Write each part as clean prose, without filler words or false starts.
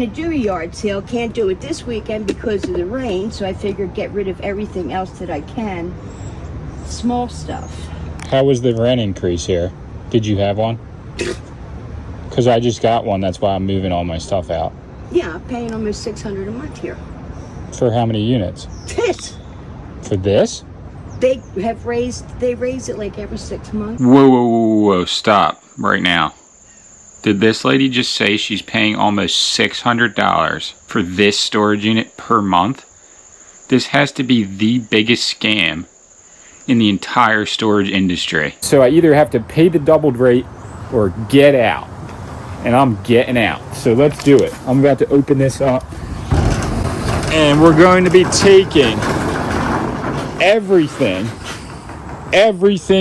To do a yard sale, can't do it this weekend because of the rain, so I figured get rid of everything else that I can. Small stuff. How was the rent increase here? Did you have one? Because I just got one, that's why I'm moving all my stuff out. Yeah, I'm paying almost $600 a month here. For how many units? This. For this? They raise it like every 6 months. Whoa, stop right now. Did this lady just say she's paying almost $600 for this storage unit per month? This has to be the biggest scam in the entire storage industry. So I either have to pay the doubled rate or get out. And I'm getting out. So let's do it. I'm about to open this up. And we're going to be taking everything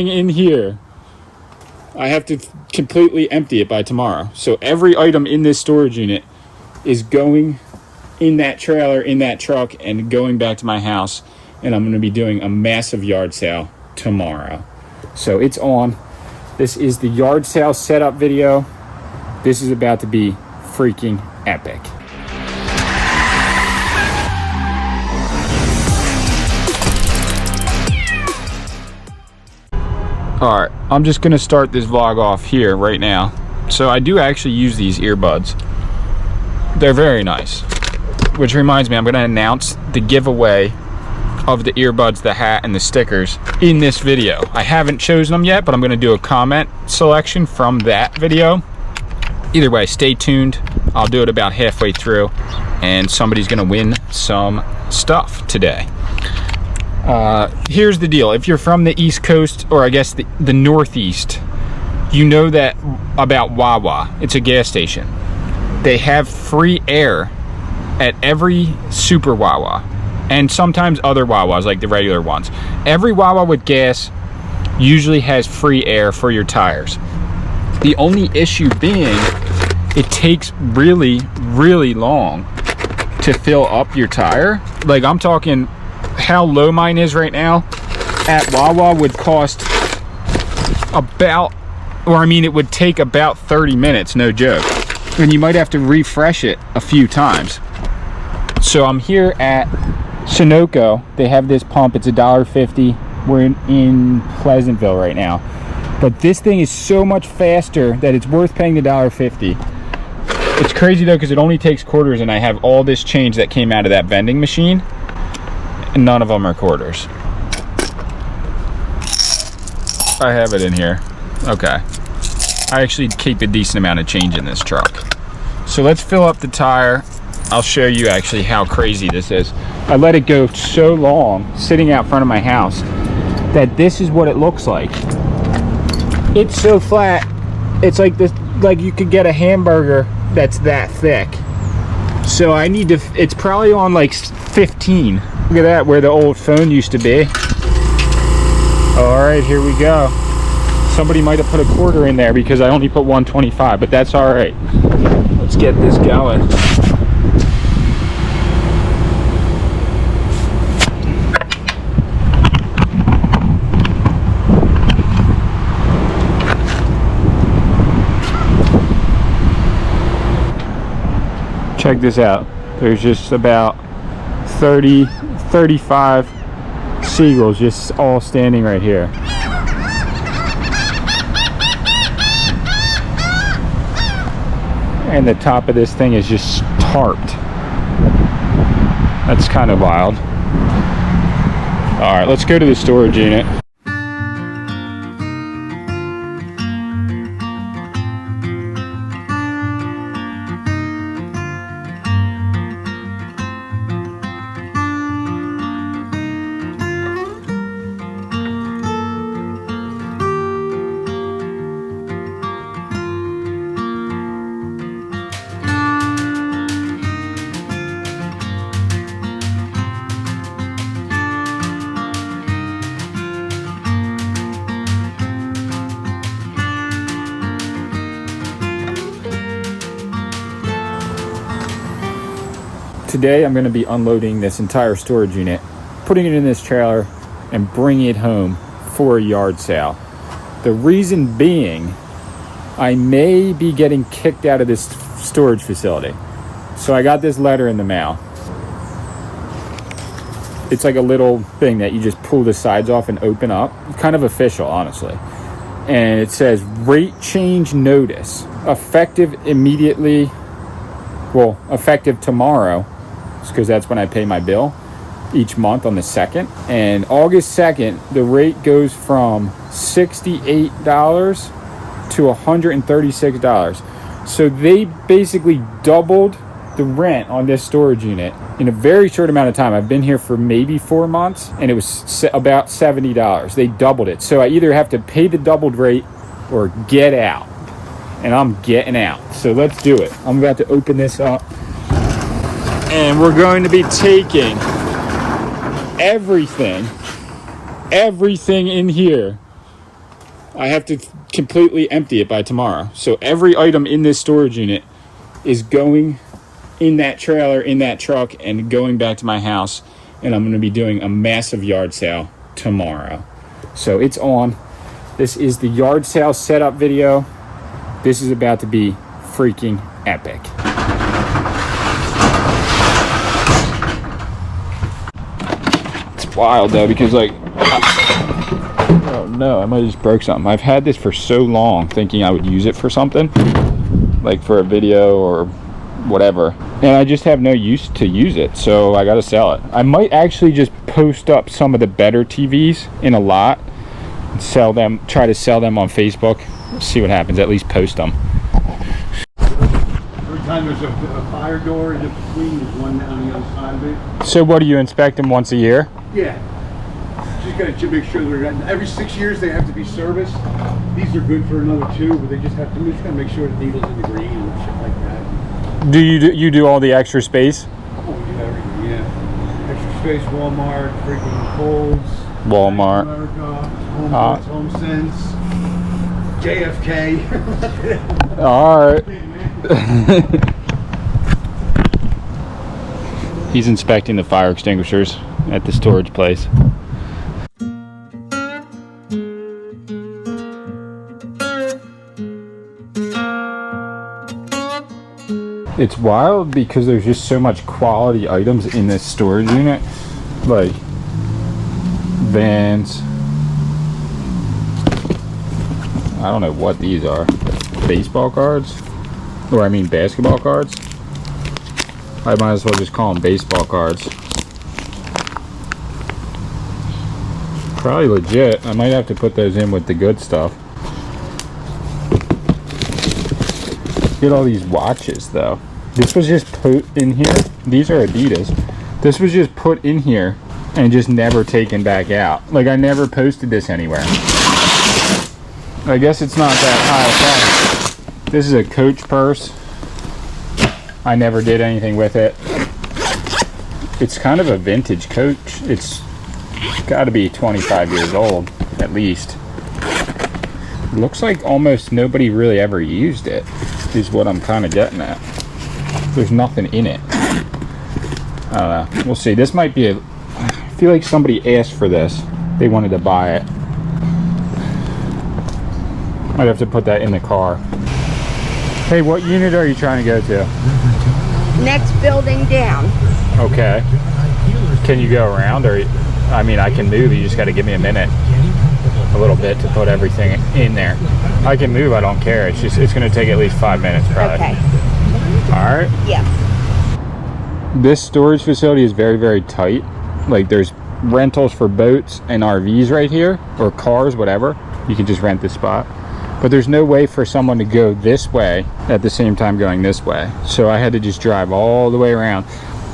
in here. I have to completely empty it by tomorrow. So every item in this storage unit is going in that trailer, in that truck, and going back to my house. And I'm going to be doing a massive yard sale tomorrow. So it's on. This is the yard sale setup video. This is about to be freaking epic. Alright, I'm just going to start this vlog off here right now. So I do actually use these earbuds. They're very nice. Which reminds me, I'm going to announce the giveaway of the earbuds, the hat, and the stickers in this video. I haven't chosen them yet, but I'm going to do a comment selection from that video. Either way, stay tuned. I'll do it about halfway through, and somebody's going to win some stuff today. Here's the deal. If you're from the East Coast, or I guess the Northeast, you know that about Wawa. It's a gas station. They have free air at every super Wawa, and sometimes other Wawas, like the regular ones. Every Wawa with gas usually has free air for your tires. The only issue being, it takes really, really long to fill up your tire. Like, I'm talking, how low mine is right now at Wawa would cost about, or I mean, it would take about 30 minutes, no joke. And you might have to refresh it a few times. So I'm here at Sunoco. They have this pump. It's $1.50. We're in Pleasantville right now. But this thing is so much faster that it's worth paying the $1.50. It's crazy though, because it only takes quarters, and I have all this change that came out of that vending machine, and none of them are quarters. I have it in here. Okay. I actually keep a decent amount of change in this truck. So let's fill up the tire. I'll show you actually how crazy this is. I let it go so long, sitting out front of my house, that this is what it looks like. It's so flat, it's like this, like you could get a hamburger that's that thick. So I need to, it's probably on like 15. Look at that, where the old phone used to be. All right, here we go. Somebody might have put a quarter in there because I only put 125, but that's all right. Let's get this going. Check this out. There's just about 35 seagulls just all standing right here. And the top of this thing is just tarped. That's kind of wild. All right, let's go to the storage unit. Today I'm going to be unloading this entire storage unit, putting it in this trailer, and bringing it home for a yard sale. The reason being, I may be getting kicked out of this storage facility. So I got this letter in the mail. It's like a little thing that you just pull the sides off and open up. Kind of official, honestly. And it says rate change notice, effective immediately. Well, effective tomorrow, because that's when I pay my bill each month on the 2nd. And August 2nd, the rate goes from $68 to $136. So they basically doubled the rent on this storage unit in a very short amount of time. I've been here for maybe 4 months, and it was about $70. They doubled it. So I either have to pay the doubled rate or get out. And I'm getting out. So let's do it. I'm about to open this up. And we're going to be taking everything in here. I have to completely empty it by tomorrow. So every item in this storage unit is going in that trailer, in that truck, and going back to my house. And I'm going to be doing a massive yard sale tomorrow. So it's on. This is the yard sale setup video. This is about to be freaking epic. It's wild though, because like, oh no, I might have just broke something. I've had this for so long thinking I would use it for something, like for a video or whatever, and I just have no use to use it, so I gotta sell it. I might actually just post up some of the better TVs in a lot and sell them, try to sell them on Facebook. See what happens, at least post them. Every time there's a fire door in between, there's one on the other side of it. So what, do you inspect them once a year? Yeah. Just got to make sure they're every 6 years they have to be serviced. These are good for another 2, but they just have to make sure the needle's in the green and shit like that. Do you do all the extra space? Oh, we do everything, yeah. Extra space, Walmart, freaking Kohl's, Walmart, America, Home Sense, JFK. all right. He's inspecting the fire extinguishers at the storage place. It's wild because there's just so much quality items in this storage unit, like Vans. I don't know what these are. Baseball cards? Or I mean basketball cards? I might as well just call them baseball cards. Probably legit. I might have to put those in with the good stuff. Get all these watches though. This was just put in here. These are Adidas. This was just put in here and just never taken back out. Like I never posted this anywhere. I guess it's not that high effect. This is a Coach purse. I never did anything with it. It's kind of a vintage Coach. It's got to be 25 years old at least. It looks like almost nobody really ever used it, is what I'm kind of getting at. There's nothing in it. I don't know. We'll see. This might be I feel like somebody asked for this. They wanted to buy it. Might have to put that in the car. Hey, what unit are you trying to go to? Next building down. Okay. Can you go around, or I mean, I can move. You just got to give me a minute, a little bit to put everything in there. I can move. I don't care. It's just it's going to take at least 5 minutes, probably. Okay. All right. Yeah. This storage facility is very, very tight. Like there's rentals for boats and RVs right here, or cars, whatever. You can just rent this spot. But there's no way for someone to go this way at the same time going this way. So I had to just drive all the way around.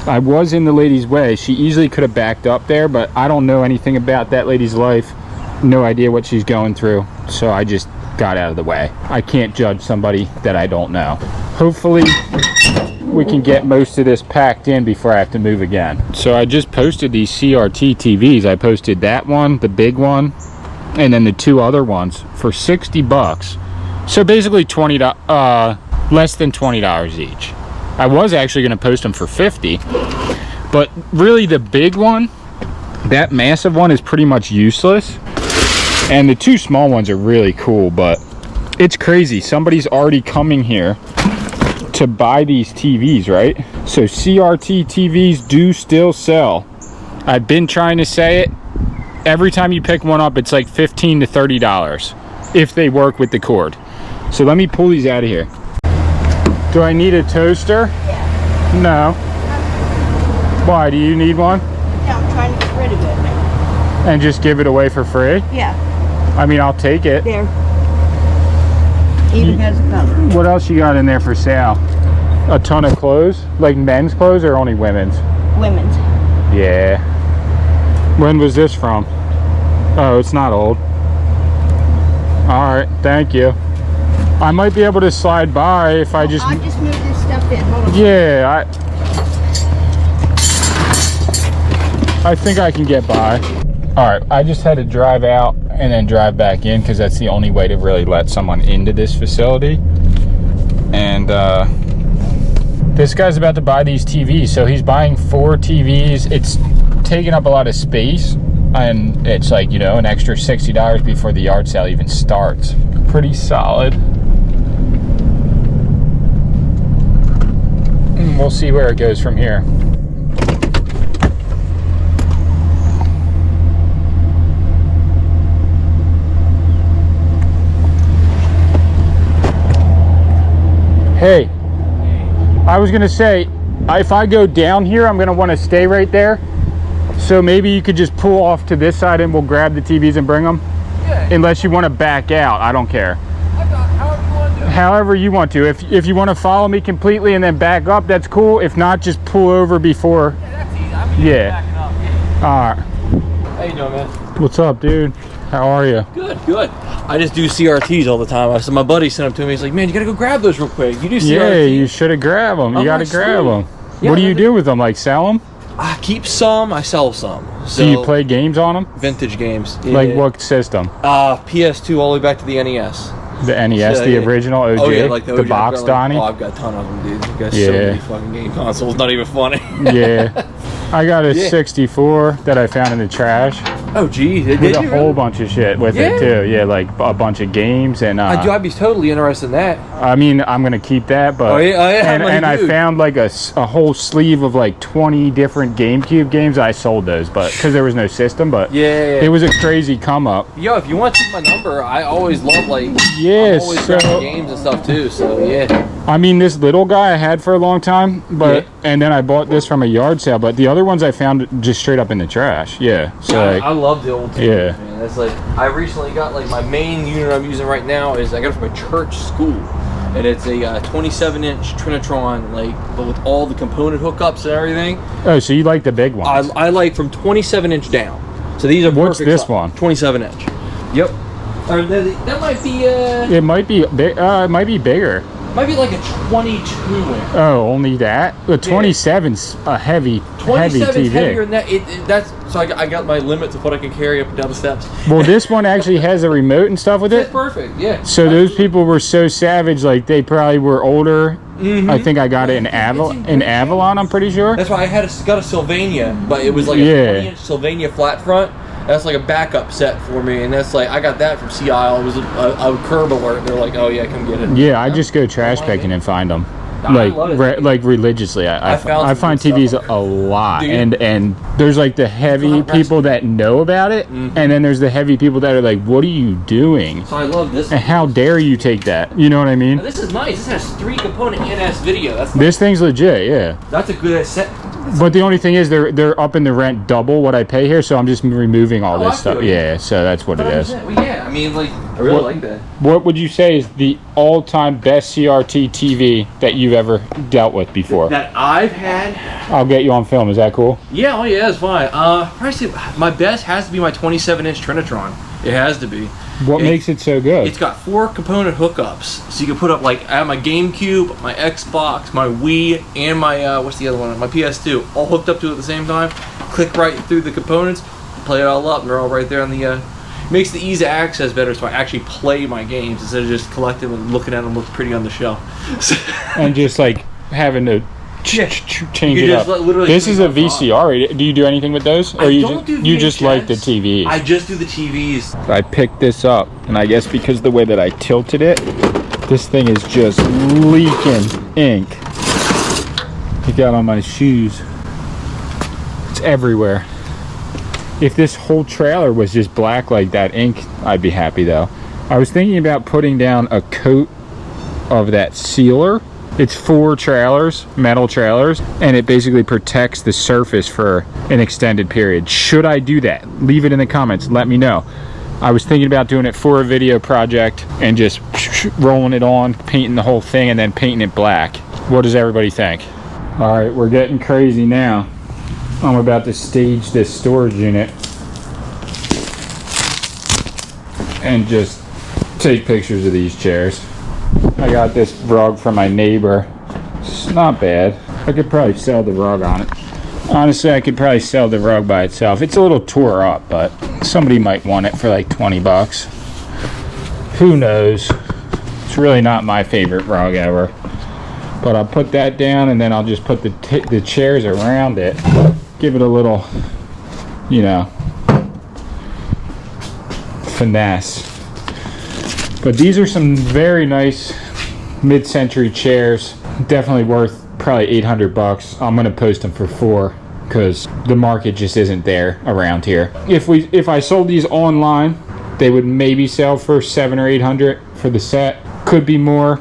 I was in the lady's way. She easily could have backed up there, but I don't know anything about that lady's life. No idea what she's going through. So I just got out of the way. I can't judge somebody that I don't know. Hopefully we can get most of this packed in before I have to move again. So I just posted these CRT TVs. I posted that one, the big one, and then the 2 other ones for 60 bucks. So basically less than $20 each. I was actually going to post them for 50, but really the big one, that massive one, is pretty much useless. And the 2 small ones are really cool, but it's crazy. Somebody's already coming here to buy these TVs, right? So CRT TVs do still sell. I've been trying to say it. Every time you pick one up, it's like $15 to $30 if they work with the cord. So let me pull these out of here. Do I need a toaster? Yeah. No. Why? Do you need one? Yeah, I'm trying to get rid of it. And just give it away for free? Yeah. I mean, I'll take it. There. Even has a cover. What else you got in there for sale? A ton of clothes? Like men's clothes or only women's? Women's. Yeah. When was this from? Oh, it's not old. Alright, thank you. I might be able to slide by if I just... I'll just move this stuff in. Hold on. Yeah, I think I can get by. Alright, I just had to drive out and then drive back in because that's the only way to really let someone into this facility. And this guy's about to buy these TVs. So he's buying 4 TVs. It's taking up a lot of space. And it's like, you know, an extra $60 before the yard sale even starts. Pretty solid. And we'll see where it goes from here. Hey, I was gonna say, if I go down here, I'm gonna want to stay right there. So maybe you could just pull off to this side and we'll grab the TVs and bring them. Yeah. Unless you want to back out, I don't care. However you want to. If you want to follow me completely and then back up, that's cool. If not, just pull over before. Yeah, that's easy. I'm backing up. Yeah. All right. How you doing, man? What's up, dude? How are you? Good, good. I just do CRTs all the time. So my buddy sent them to me. He's like, man, you gotta go grab those real quick. You do CRTs? Yeah, you should have grabbed them. You gotta grab them. Yeah, what do you do with them? Like sell them? I keep some, I sell some. So Do you play games on them? vintage games. Yeah. Like what system? PS2 all the way back to the NES. The NES, So, the yeah. original OG? Oh yeah, like the OG. box, Donnie? Oh, I've got a ton of them, dude. I've got so Yeah. many fucking game consoles. Not even funny. Yeah. I got a Yeah. 64 that I found in the trash Oh geez, with a whole bunch of shit with it Yeah. too. Yeah, like a bunch of games and I'd be totally interested in that. I mean, I'm gonna keep that, but Oh, yeah, and I dude. found like a whole sleeve of like 20 different GameCube games. I sold those, but because there was no system, but Yeah. it was a crazy come up. Yo, if you want to see my number, I always love like Yeah, I'm always so grabbing games and stuff too. So yeah. I mean, this little guy I had for a long time, but and then I bought this from a yard sale, but the other ones I found just straight up in the trash. Yeah, so like, I love the old TVs, Yeah. man. That's like I recently got like my main unit I'm using right now is I got it from a church school, and it's a 27-inch Trinitron, like but with all the component hookups and everything. oh, so you like the big ones? I like from 27-inch down. So these are What's perfect this size. one? 27-inch. Yep. Or that might be It might be big. It might be bigger. might be like a 22-inch. Oh, only that? The 27's a heavy 27 is heavier TV. than that. That's so I got my limits of what I can carry up and down the steps. Well, this one actually has a remote and stuff with That's it. perfect. Yeah. So those people were so savage, like they probably were older. I think I got it in Avalon. I'm pretty sure. That's why I got a Sylvania, but it was like a 20-inch Sylvania flat front. That's like a backup set for me, and that's like I got that from Sea Isle. It was a curb alert. They're like, oh yeah, come get it. Yeah, I just go trash picking and find them. I love it. Like religiously. I found find some good TVs stuff. a lot, Do you? and there's like the heavy people that know about it, and then there's the heavy people that are like, what are you doing? So I love this. And how dare you take that? You know what I mean? Now, this is nice. This has 3-component NS video. This thing's legit, yeah. That's a good set. But the only thing is they're upping the rent double what I pay here, so I'm just removing all Oh, this I stuff. feel you. Yeah, so that's what it is. Well, yeah, I mean, like, I really like that. What would you say is the all-time best CRT TV that you've ever dealt with before? That I've had. I'll get you on film. Is that cool? Yeah, oh yeah, it's fine. Probably my best has to be my 27-inch Trinitron. It has to be. What makes it so good? It's got 4-component hookups, so you can put up like I have my GameCube, my Xbox, my Wii, and my what's the other one? My PS2, all hooked up to it at the same time. Click right through the components, play it all up, and they're all right there on the. Makes the ease of access better, so I actually play my games instead of just collecting them and looking at them look pretty on the shelf. And just like having to change You it just up. literally This is a turn it off. VCR. Do you do anything with those, or you just like the VHS. TVs? I just do the TVs. I picked this up, and I guess because the way that I tilted it, This thing is just leaking ink. It got on my shoes. It's everywhere. If this whole trailer was just black like that ink, I'd be happy though. I was thinking about putting down a coat of that sealer. It's 4 trailers, metal trailers, and it basically protects the surface for an extended period. Should I do that? Leave it in the comments, let me know. I was thinking about doing it for a video project and just rolling it on, painting the whole thing, and then painting it black. What does everybody think? All right, we're getting crazy now. I'm about to stage this storage unit and just take pictures of these chairs. I got this rug from my neighbor. It's not bad. I could probably sell the rug on it. Honestly, I could probably sell the rug by itself. It's a little tore up, but somebody might want it for like 20 bucks. Who knows? It's really not my favorite rug ever. But I'll put that down, and then I'll just put the chairs around it. Give it a little, you know, finesse. But these are some very nice mid-century chairs. Definitely worth probably 800 bucks. I'm gonna post them for 4 because the market just isn't there around here. If I sold these online, they would maybe sell for 700 or 800 for the set. Could be more,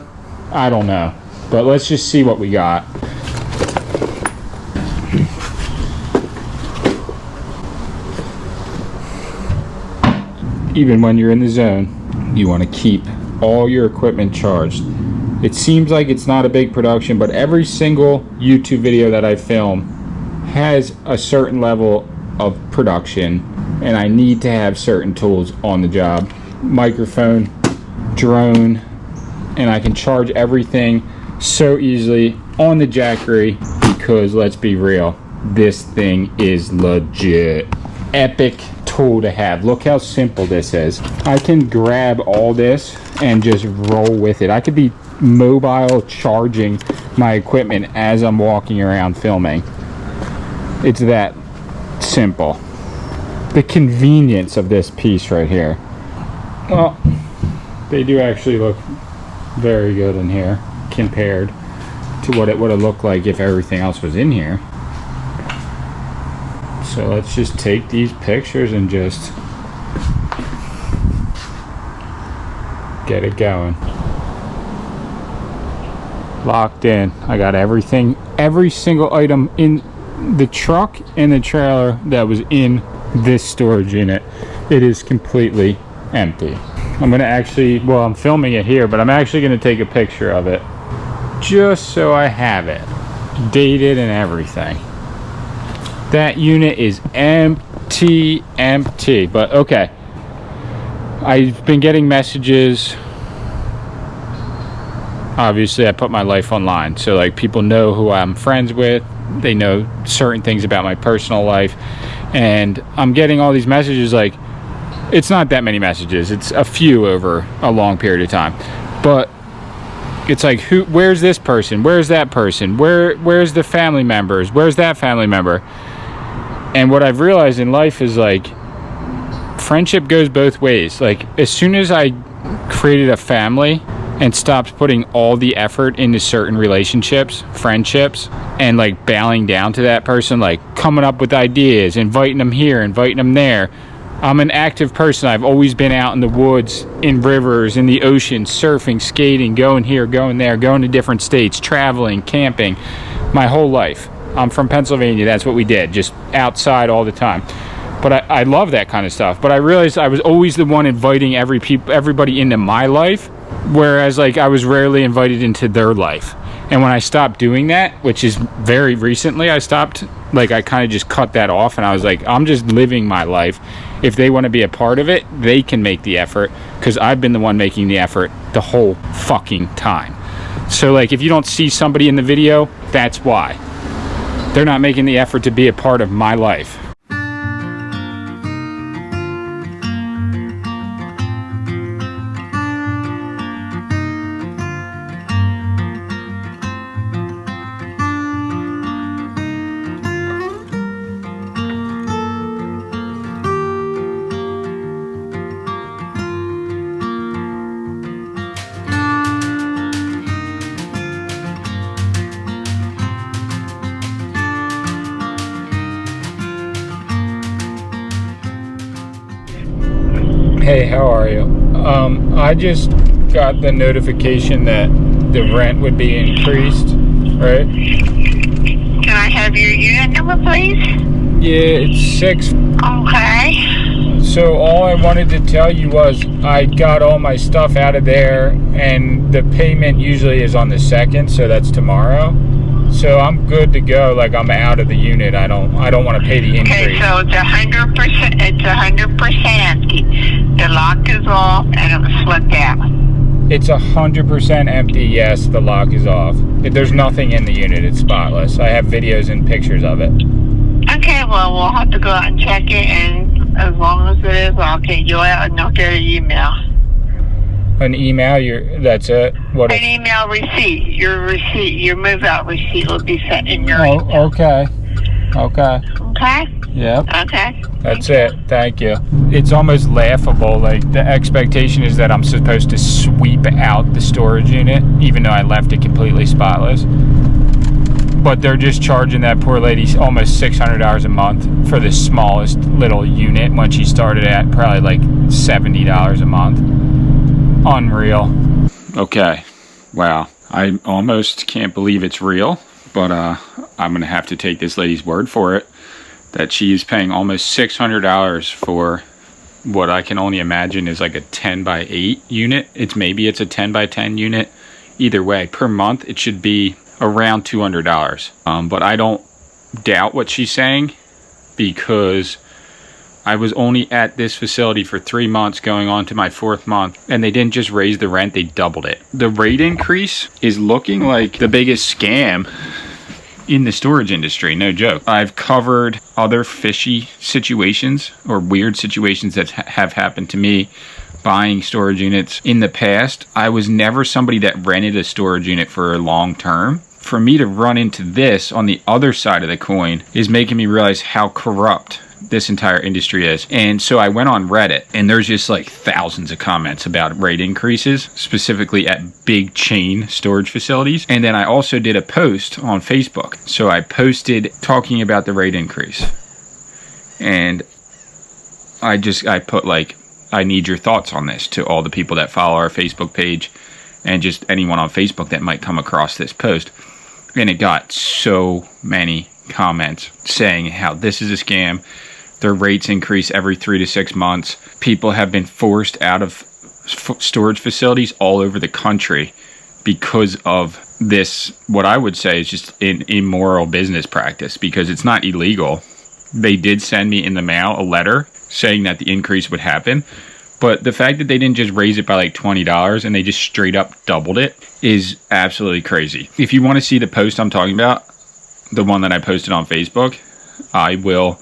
I don't know. But let's just see what we got. Even when you're in the zone, you want to keep all your equipment charged. It seems like it's not a big production, but every single YouTube video that I film has a certain level of production, and I need to have certain tools on the job. Microphone, drone, and I can charge everything so easily on the Jackery because, let's be real, this thing is legit. Epic tool to have. Look how simple this is. I can grab all this and just roll with it. I could be mobile charging my equipment as I'm walking around filming. It's that simple. The convenience of this piece right here. Well, they do actually look very good in here compared to what it would have looked like if everything else was in here. So let's just take these pictures and just get it going. Locked in. I got everything, every single item in the truck and the trailer that was in this storage unit. It is completely empty. I'm gonna actually, well, I'm filming it here, but I'm actually gonna take a picture of it just so I have it dated and everything. That unit is empty, but okay. I've been getting messages. Obviously, I put my life online, so like people know who I'm friends with. They know certain things about my personal life, and I'm getting all these messages. Like, it's not that many messages. It's a few over a long period of time, but it's like, where's this person? Where's that person? Where's the family members? Where's that family member? And what I've realized in life is, like, friendship goes both ways. Like, as soon as I created a family and stopped putting all the effort into certain relationships, friendships, and like bowing down to that person, like coming up with ideas, inviting them here, inviting them there. I'm an active person. I've always been out in the woods, in rivers, in the ocean, surfing, skating, going here, going there, going to different states, traveling, camping, my whole life. I'm from Pennsylvania. That's what we did, just outside all the time. But I love that kind of stuff. But I realized I was always the one inviting everybody into my life, whereas like I was rarely invited into their life. And when I stopped doing that, which is very recently, I stopped, like I kind of just cut that off, and I was like, I'm just living my life. If they want to be a part of it, they can make the effort, because I've been the one making the effort the whole fucking time. So like, if you don't see somebody in the video, that's why. They're not making the effort to be a part of my life. Hey, how are you? I just got the notification that the rent would be increased, right? Can I have your unit number, please? Yeah, it's 6. Okay. So all I wanted to tell you was I got all my stuff out of there, and the payment usually is on the 2nd, so that's tomorrow. So I'm good to go. Like, I'm out of the unit. I don't want to pay the increase. Okay, so it's 100%. It's 100% empty. The lock is off, and it was slipped out. It's 100% empty. Yes, the lock is off. There's nothing in the unit. It's spotless. I have videos and pictures of it. Okay, well, we'll have to go out and check it, and as long as it is, I'll get you out and I'll get an email. An email? That's it? What? An email receipt. Your move-out receipt will be sent in your Oh, email. okay. Okay. Okay? Yep. Okay. That's it. Thank you. It's almost laughable. Like, the expectation is that I'm supposed to sweep out the storage unit, even though I left it completely spotless. But they're just charging that poor lady almost $600 a month for the smallest little unit when she started at probably like $70 a month. Unreal. Okay. Wow. I almost can't believe it's real, but I'm going to have to take this lady's word for it that she is paying almost $600 for what I can only imagine is like a 10 by 8 unit. Maybe it's a 10 by 10 unit. Either way, per month it should be around $200. But I don't doubt what she's saying, because I was only at this facility for 3 months, going on to my 4th month, and they didn't just raise the rent, they doubled it. The rate increase is looking like the biggest scam in the storage industry, no joke. I've covered other fishy situations or weird situations that have happened to me buying storage units in the past. I was never somebody that rented a storage unit for a long term. For me to run into this on the other side of the coin is making me realize how corrupt this entire industry is. And so I went on Reddit, and there's just like thousands of comments about rate increases, specifically at big chain storage facilities. And then I also did a post on Facebook. So I posted talking about the rate increase, and I put like, I need your thoughts on this to all the people that follow our Facebook page and just anyone on Facebook that might come across this post. And it got so many comments saying how this is a scam. Their rates increase every 3 to 6 months. People have been forced out of storage facilities all over the country because of this, what I would say is just an immoral business practice, because it's not illegal. They did send me in the mail a letter saying that the increase would happen, but the fact that they didn't just raise it by like $20 and they just straight up doubled it is absolutely crazy. If you want to see the post I'm talking about, the one that I posted on Facebook, I will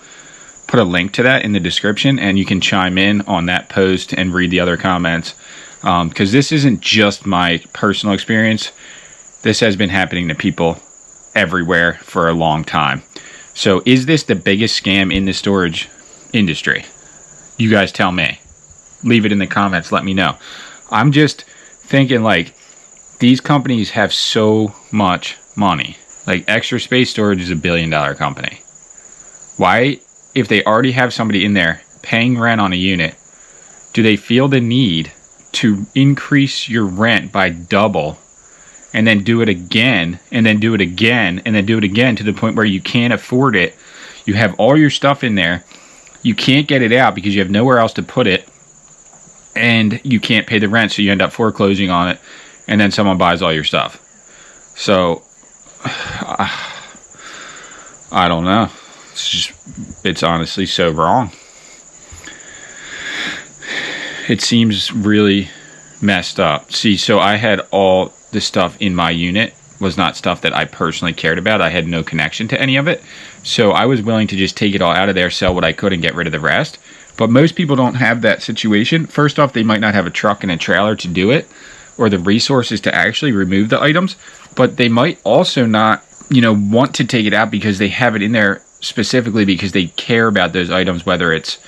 put a link to that in the description, and you can chime in on that post and read the other comments, because this isn't just my personal experience. This has been happening to people everywhere for a long time. So is this the biggest scam in the storage industry? You guys tell me. Leave it in the comments. Let me know. I'm just thinking, like, these companies have so much money. Like, Extra Space Storage is $1 billion company. Why, if they already have somebody in there paying rent on a unit, do they feel the need to increase your rent by double and then do it again, and then do it again, and then do it again, to the point where you can't afford it? You have all your stuff in there. You can't get it out because you have nowhere else to put it, and you can't pay the rent, so you end up foreclosing on it, and then someone buys all your stuff. So, I don't know. It's honestly so wrong. It seems really messed up. See, so I had all the stuff in my unit was not stuff that I personally cared about. I had no connection to any of it. So I was willing to just take it all out of there, sell what I could, and get rid of the rest. But most people don't have that situation. First off, they might not have a truck and a trailer to do it, or the resources to actually remove the items. But they might also not, want to take it out because they have it in there specifically because they care about those items, whether it's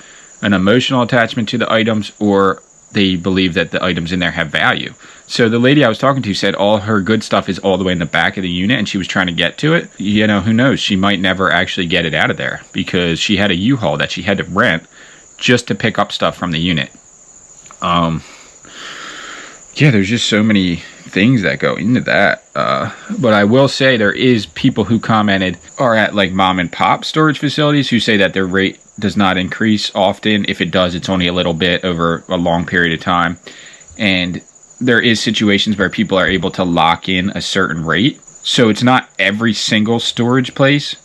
an emotional attachment to the items or they believe that the items in there have value. So the lady I was talking to said all her good stuff is all the way in the back of the unit, and she was trying to get to it. Who knows? She might never actually get it out of there because she had a U-Haul that she had to rent just to pick up stuff from the unit. Yeah, there's just so many things that go into that. But I will say there is people who commented are at like mom and pop storage facilities who say that their rate does not increase often. If it does, it's only a little bit over a long period of time. And there is situations where people are able to lock in a certain rate. So it's not every single storage place.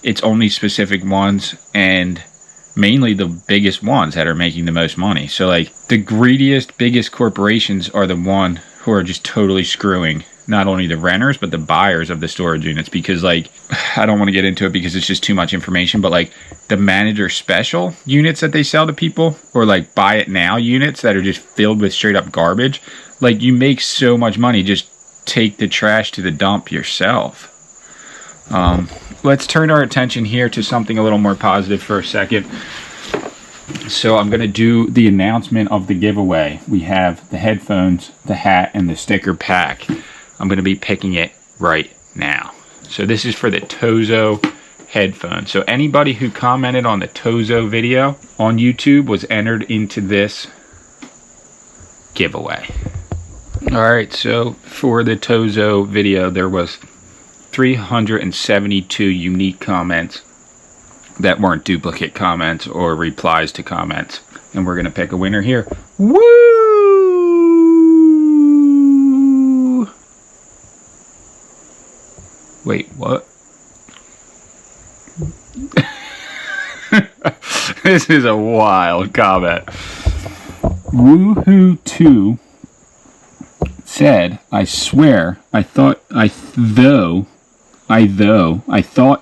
It's only specific ones, and mainly the biggest ones that are making the most money. So like the greediest, biggest corporations are the one who are just totally screwing not only the renters but the buyers of the storage units, because like I don't want to get into it because it's just too much information, but like the manager special units that they sell to people, or like buy it now units that are just filled with straight up garbage, like you make so much money. Just take the trash to the dump yourself. Let's turn our attention here to something a little more positive for a second. So I'm going to do the announcement of the giveaway. We have the headphones, the hat, and the sticker pack. I'm going to be picking it right now. So this is for the Tozo headphones. So anybody who commented on the Tozo video on YouTube was entered into this giveaway. Alright, so for the Tozo video, there was 372 unique comments that weren't duplicate comments or replies to comments. And we're going to pick a winner here. Woo! Wait, what? This is a wild comment. Woohoo2 said, I swear, I thought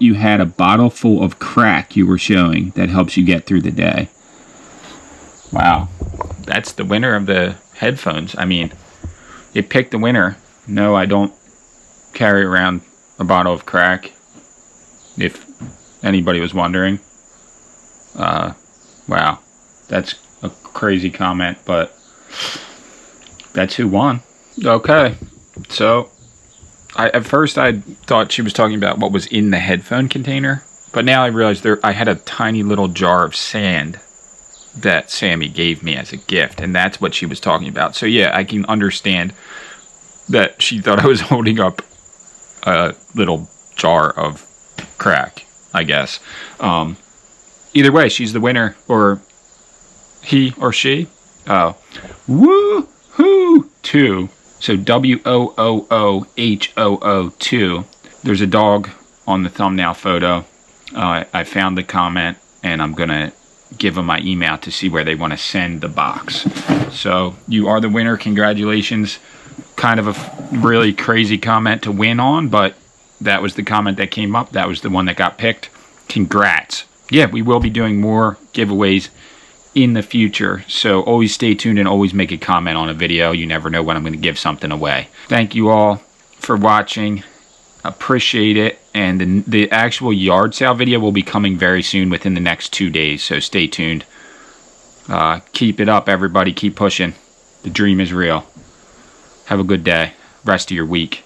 you had a bottle full of crack you were showing that helps you get through the day. Wow. That's the winner of the headphones. I mean, it picked the winner. No, I don't carry around a bottle of crack, if anybody was wondering. Wow. That's a crazy comment, but that's who won. Okay. So at first I thought she was talking about what was in the headphone container, but now I realized I had a tiny little jar of sand that Sammy gave me as a gift, and that's what she was talking about. So yeah, I can understand that she thought I was holding up a little jar of crack, I guess. Either way, she's the winner, or he or she. Woo-hoo-2. So WOOOHOO2. There's a dog on the thumbnail photo. I found the comment, and I'm going to give them my email to see where they want to send the box. So you are the winner. Congratulations. Kind of a really crazy comment to win on, but that was the comment that came up. That was the one that got picked. Congrats. Yeah, we will be doing more giveaways in the future, so always stay tuned and always make a comment on a video. You never know when I'm going to give something away. Thank you all for watching. Appreciate it. And the actual yard sale video will be coming very soon, within the next 2 days, so stay tuned. Keep it up, everybody. Keep pushing. The dream is real. Have a good day. Rest of your week.